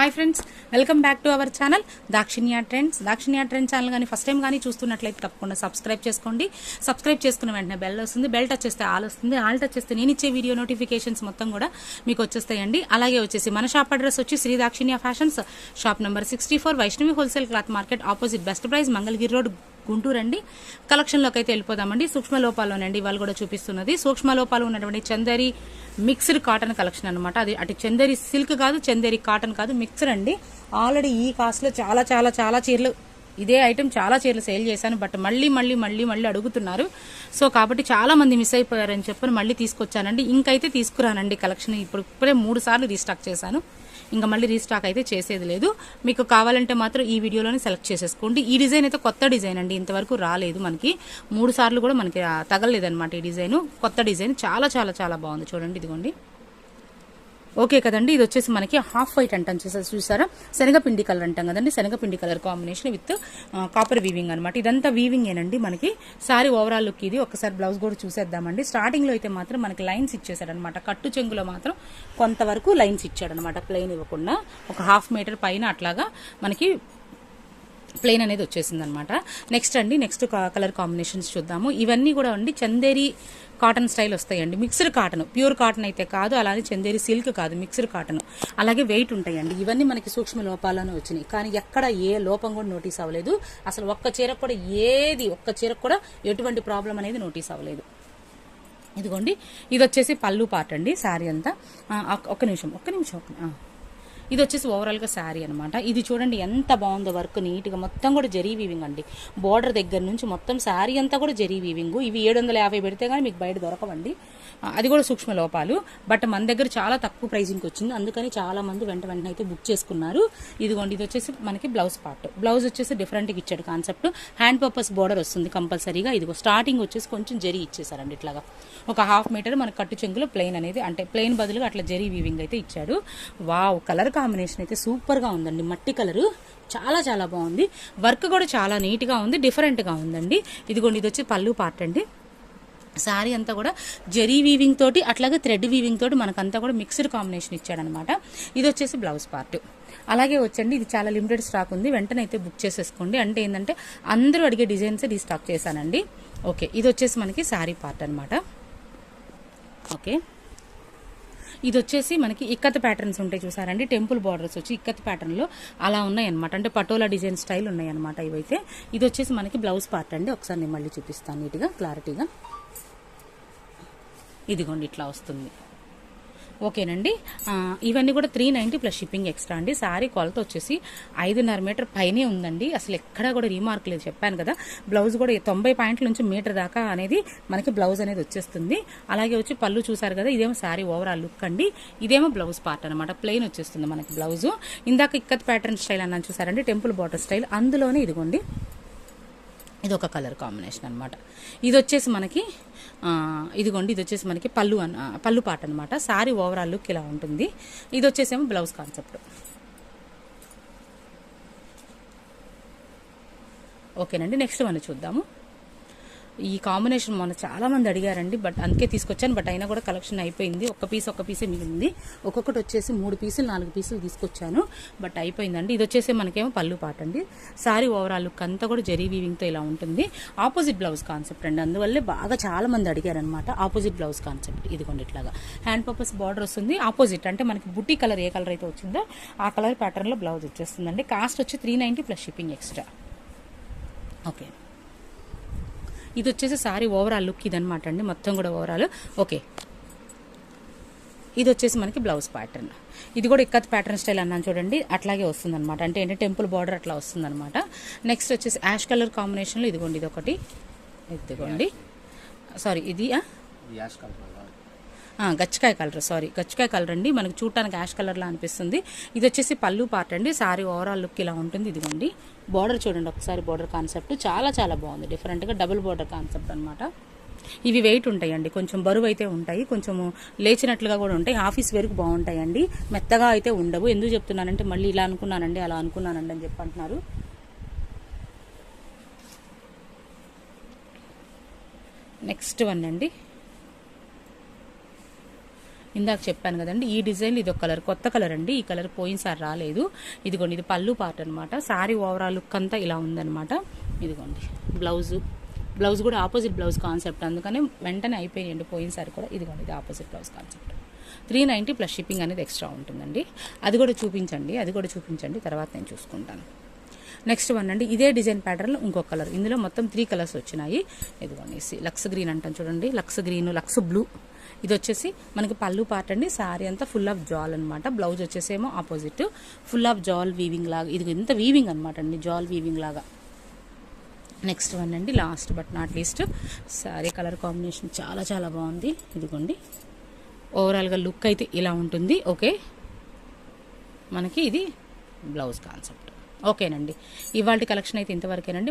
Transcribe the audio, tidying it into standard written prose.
Hi friends, welcome back to our channel Dakshinya trends. Dakshinya trends channel కానీ first time కానీ చూస్తున్నట్లయితే తప్పకుండా సబ్స్క్రైబ్ చేసుకోండి. సబ్స్క్రైబ్ చేసుకున్న వెంటనే బెల్ వస్తుంది. బెల్ టచ్ చేస్తే ఆల్ వస్తుంది. ఆల్ టచ్ చేస్తే నేను ఇచ్చే వీడియో నోటిఫికేషన్స్ మొత్తం కూడా మీకు వచ్చేస్తాయండి. అలాగే వచ్చేసి మన షాప్ అడ్రస్ వచ్చి Shri Dakshinya fashions, shop number 64, Vaishnavi wholesale cloth market opposite best price, Mangalagiri road, Guntur అండి. కలెక్షన్లోకి అయితే వెళ్ళిపోదామండి. సూక్ష్మ లోపాల్లోనండి వాళ్ళు కూడా చూపిస్తున్నది. సూక్ష్మ లోపాలు ఉన్నటువంటి చందేరి మిక్స్డ్ కాటన్ కలెక్షన్ అనమాట. అది అటు చందేరి సిల్క్ కాదు, చందేరి కాటన్ కాదు, మిక్స్డ్ అండి. ఆల్రెడీ ఈ కాస్ట్లో చాలా చాలా చాలా చీరలు, ఇదే ఐటమ్ చాలా చీరలు సేల్ చేశాను. బట్ మళ్ళీ అడుగుతున్నారు. సో కాబట్టి చాలా మంది మిస్ అయిపోయారని చెప్పని మళ్ళీ తీసుకొచ్చానండి. ఇంకైతే తీసుకురానండి కలెక్షన్. ఇప్పుడే 3 సార్లు రీస్టాక్ చేశాను. ఇంకా మళ్ళీ రీస్టాక్ అయితే చేసేది లేదు. మీకు కావాలంటే మాత్రం ఈ వీడియోలోనే సెలెక్ట్ చేసేసుకోండి. ఈ డిజైన్ అయితే కొత్త డిజైన్ అండి, ఇంతవరకు రాలేదు మనకి. 3 సార్లు కూడా మనకి తగలలేదన్నమాట ఈ డిజైన్. కొత్త డిజైన్, చాలా చాలా చాలా బాగుంది. చూడండి, ఇదిగోండి. ఓకే కదండి. ఇది వచ్చేసి మనకి హాఫ్ వైట్ అంటాం, చూసారా, శనగపిండి కలర్ అంటాం కదండి. శనగపిండి colour combination with copper weaving అనమాట. ఇదంతా వీవింగ్ ఏనండి మనకి. సారీ ఓవరాల్ లుక్ ఇది. ఒకసారి బ్లౌజ్ కూడా చూసేద్దామండి. స్టార్టింగ్ లో అయితే మాత్రం మనకి లైన్స్ ఇచ్చేసాడనమాట. కట్టు చెంగులో మాత్రం కొంతవరకు లైన్స్ ఇచ్చాడనమాట, ప్లెయిన్ ఇవ్వకుండా. ఒక హాఫ్ మీటర్ పైన అట్లాగా మనకి ప్లెయిన్ అనేది వచ్చేసింది అనమాట. నెక్స్ట్ కలర్ కాంబినేషన్స్ చూద్దాము. ఇవన్నీ కూడా అండి చందేరి కాటన్ స్టైల్ వస్తాయండి. మిక్స్డ్ కాటన్, ప్యూర్ కాటన్ అయితే కాదు, అలానే చందేరి సిల్క్ కాదు, మిక్స్డ్ కాటన్. అలాగే వెయిట్ ఉంటాయండి. ఇవన్నీ మనకి సూక్ష్మ లోపాలను వచ్చినాయి, కానీ ఎక్కడ ఏ లోపం కూడా నోటీస్ అవ్వలేదు. అసలు ఒక్క చీరకు కూడా ఎటువంటి ప్రాబ్లం అనేది నోటీస్ అవ్వలేదు. ఇదిగోండి, ఇది వచ్చేసి పళ్ళు పార్ట్ అండి. శారీ అంతా ఒక్క నిమిషం. ఇది వచ్చేసి ఓవరాల్ గా శారీ అనమాట. ఇది చూడండి ఎంత బాగుందో, వర్క్ నీట్ గా మొత్తం కూడా జరీ వీవింగ్ అండి. బోర్డర్ దగ్గర నుంచి మొత్తం శారీ అంతా కూడా జరీ వీవింగ్. ఇవి 750 పెడితే గానీ మీకు బయట దొరకవండి. అది కూడా సూక్ష్మ లోపాలు. బట్ మన దగ్గర చాలా తక్కువ ప్రైజింగ్ వచ్చింది, అందుకని చాలా మంది వెంటనే అయితే బుక్ చేసుకున్నారు. ఇదిగోండి, ఇది వచ్చేసి మనకి బ్లౌజ్ పార్ట్. బ్లౌజ్ వచ్చేసి డిఫరెంట్ గా ఇచ్చాడు కాన్సెప్ట్. హ్యాండ్ పర్పస్ బోర్డర్ వస్తుంది కంపల్సరీగా. ఇదిగో స్టార్టింగ్ వచ్చేసి కొంచెం జరీ ఇచ్చేసారండి. ఇట్లాగా ఒక హాఫ్ మీటర్ మనకి కట్టు చెంగులో ప్లెయిన్ అనేది, అంటే ప్లెయిన్ బదులుగా అట్లా జరీ వీవింగ్ అయితే ఇచ్చాడు. వావ్, కలర్ కాంబినేషన్ అయితే సూపర్ గా ఉందండి. మట్టి కలర్ చాలా చాలా బాగుంది. వర్క్ కూడా చాలా నీట్ గా ఉంది, డిఫరెంట్ గా ఉందండి. ఇదిగోండి, ఇది వచ్చి పళ్ళు పార్ట్ అండి. శారీ అంతా కూడా జరీ వీవింగ్ తోటి అట్లాగే థ్రెడ్ వీవింగ్ తోటి మనకంతా కూడా మిక్స్డ్ కాంబినేషన్ ఇచ్చాడనమాట. ఇది వచ్చేసి బ్లౌజ్ పార్ట్. అలాగే వచ్చండి, ఇది చాలా లిమిటెడ్ స్టాక్ ఉంది, వెంటనే అయితే బుక్ చేసేసుకోండి. అంటే ఏంటంటే అందరూ అడిగే డిజైన్స్ రీస్టాక్ చేశానండి. ఓకే, ఇది వచ్చేసి మనకి శారీ పార్ట్ అనమాట. ఓకే, ఇది వచ్చేసి మనకి ఇక్కత్ ప్యాటర్న్స్ ఉంటాయి చూసారండి. టెంపుల్ బార్డర్స్ వచ్చి ఇక్కత్ ప్యాటర్న్ లో అలా ఉన్నాయన్నమాట. అంటే పటోలా డిజైన్ స్టైల్ ఉన్నాయన్నమాట ఇవైతే. ఇది వచ్చేసి మనకి బ్లౌజ్ పార్ట్ అండి. ఒకసారి నేను మళ్ళీ చూపిస్తాను నీట్గా, క్లారిటీగా. ఇదిగోండి, ఇట్లా వస్తుంది. ఓకేనండి, ఇవన్నీ కూడా 390 ప్లస్ షిప్పింగ్ ఎక్స్ట్రా అండి. శారీ కొలత వచ్చేసి 5.5 మీటర్ పైనే ఉందండి. అసలు ఎక్కడా కూడా రీమార్క్ లేదు, చెప్పాను కదా. బ్లౌజ్ కూడా 90 పాయింట్ల నుంచి మీటర్ దాకా అనేది మనకి బ్లౌజ్ అనేది వచ్చేస్తుంది. అలాగే వచ్చి పళ్ళు చూసారు కదా, ఇదేమో శారీ ఓవరాల్ లుక్ అండి. ఇదేమో బ్లౌజ్ పార్ట్ అనమాట. ప్లెయిన్ వచ్చేస్తుంది మనకి బ్లౌజ్. ఇందాక ఇక్కత్ ప్యాటర్న్ స్టైల్ అన్నాను చూసారండి, టెంపుల్ బార్డర్ స్టైల్. అందులోనే ఇదిగోండి, ఇది ఒక కలర్ కాంబినేషన్ అనమాట. ఇది వచ్చేసి మనకి ఇదిగోండి, ఇది వచ్చేసి మనకి పళ్ళు పార్ట్ అనమాట. శారీ ఓవరాల్ లుక్ ఇలా ఉంటుంది. ఇది వచ్చేసేమో బ్లౌజ్ కాన్సెప్ట్. ఓకేనండి, నెక్స్ట్ మనం చూద్దాము. ఈ కాంబినేషన్ మొన్న చాలా మంది అడిగారండి, బట్ అందుకే తీసుకొచ్చాను. బట్ అయినా కూడా కలెక్షన్ అయిపోయింది. ఒక పీసే మిగిలింది. ఒక్కొక్కటి వచ్చేసి 3 పీసులు 4 పీసులు తీసుకొచ్చాను, బట్ అయిపోయిందండి. ఇది వచ్చేసి మనకేమో పళ్ళు పాట అండి. శారీ ఓవరాల్ లుక్ అంతా కూడా జరీ వీవింగ్ తో ఇలా ఉంటుంది. ఆపోజిట్ బ్లౌజ్ కాన్సెప్ట్ అండి, అందువల్లే బాగా చాలా మంది అడిగారనమాట. Opposite blouse concept. ఇదిగోండి, ఇట్లాగా హ్యాండ్ పర్పస్ బార్డర్ వస్తుంది. ఆపోజిట్ అంటే మనకి బుట్టి కలర్ ఏ కలర్ అయితే వచ్చిందో ఆ కలర్ ప్యాటర్న్ లో బ్లౌజ్ వచ్చేస్తుందండి. కాస్ట్ వచ్చి 390 ప్లస్ షిప్పింగ్ ఎక్స్ట్రా. ఓకే, ఇది వచ్చేసి సారీ ఓవరాల్ లుక్ ఇదనమాట అండి, మొత్తం కూడా ఓవరాల్. ఓకే, ఇది వచ్చేసి మనకి బ్లౌజ్ ప్యాటర్న్. ఇది కూడా ఇక్కత్ ప్యాటర్న్ స్టైల్ అన్నాను చూడండి, అట్లాగే వస్తుంది అనమాట. అంటే ఏంటంటే టెంపుల్ బార్డర్ అట్లా వస్తుంది అనమాట. నెక్స్ట్ వచ్చేసి యాష్ కలర్ కాంబినేషన్లో ఇదిగోండి, ఇది ఒకటి. ఇదిగోండి, సారీ, ఇది గచ్చకాయ కలర్ అండి. మనకు చూడటానికి యాష్ కలర్ లా అనిపిస్తుంది. ఇది వచ్చేసి పళ్ళు పార్ట్ అండి. సారీ ఓవరాల్ లుక్ ఇలా ఉంటుంది. ఇదిగోండి, బార్డర్ చూడండి ఒకసారి. బార్డర్ కాన్సెప్ట్ చాలా చాలా బాగుంది, డిఫరెంట్ గా డబుల్ బార్డర్ కాన్సెప్ట్ అనమాట. ఇవి వెయిట్ ఉంటాయండి, కొంచెం బరువు అయితే ఉంటాయి, కొంచెం లేచినట్లుగా కూడా ఉంటాయి. ఆఫీస్ వేరుకు బాగుంటాయండి, మెత్తగా అయితే ఉండవు. ఎందుకు చెప్తున్నానంటే మళ్ళీ ఇలా అనుకున్నానండి అలా అనుకున్నానండి అని చెప్పంటున్నారు. నెక్స్ట్ వన్ అండి, ఇందాక చెప్పాను కదండి, ఈ డిజైన్ ఇది ఒక కలర్, కొత్త కలర్ అండి. ఈ కలర్ పోయినసారి రాలేదు. ఇదిగోండి, ఇది పళ్ళు పార్ట్ అనమాట. శారీ ఓవరాల్ లుక్ అంతా ఇలా ఉందన్నమాట. ఇదిగోండి బ్లౌజ్ కూడా ఆపోజిట్ బ్లౌజ్ కాన్సెప్ట్, అందుకని వెంటనే అయిపోయాయండి పోయినసారి కూడా. ఇదిగోండి, ఇది opposite blouse concept. 390 plus shipping అనేది ఎక్స్ట్రా ఉంటుందండి. అది కూడా చూపించండి, తర్వాత నేను చూసుకుంటాను. నెక్స్ట్ వన్ అండి, ఇదే డిజైన్ ప్యాటర్న్ ఇంకొక కలర్. ఇందులో మొత్తం 3 కలర్స్ వచ్చినాయి. ఇదిగోండి, లక్స్ గ్రీన్ అంటాను చూడండి, లక్స్ గ్రీన్, లక్స్ బ్లూ. ఇది వచ్చేసి మనకి పళ్ళు పార్ట్ అండి. శారీ అంతా ఫుల్ ఆఫ్ జాల్ అనమాట. బ్లౌజ్ వచ్చేసేమో ఆపోజిట్, ఫుల్ ఆఫ్ జాల్ వీవింగ్ లాగా. ఇది ఇంత వీవింగ్ అనమాట అండి, జాల్ వీవింగ్ లాగా. నెక్స్ట్ వన్ అండి, last but not least, sari colour combination చాలా చాలా బాగుంది. ఇదిగోండి, ఓవరాల్గా లుక్ అయితే ఇలా ఉంటుంది. ఓకే, మనకి ఇది బ్లౌజ్ కాన్సెప్ట్. ఓకేనండి, ఇవాళ కలెక్షన్ అయితే ఇంతవరకేనండి.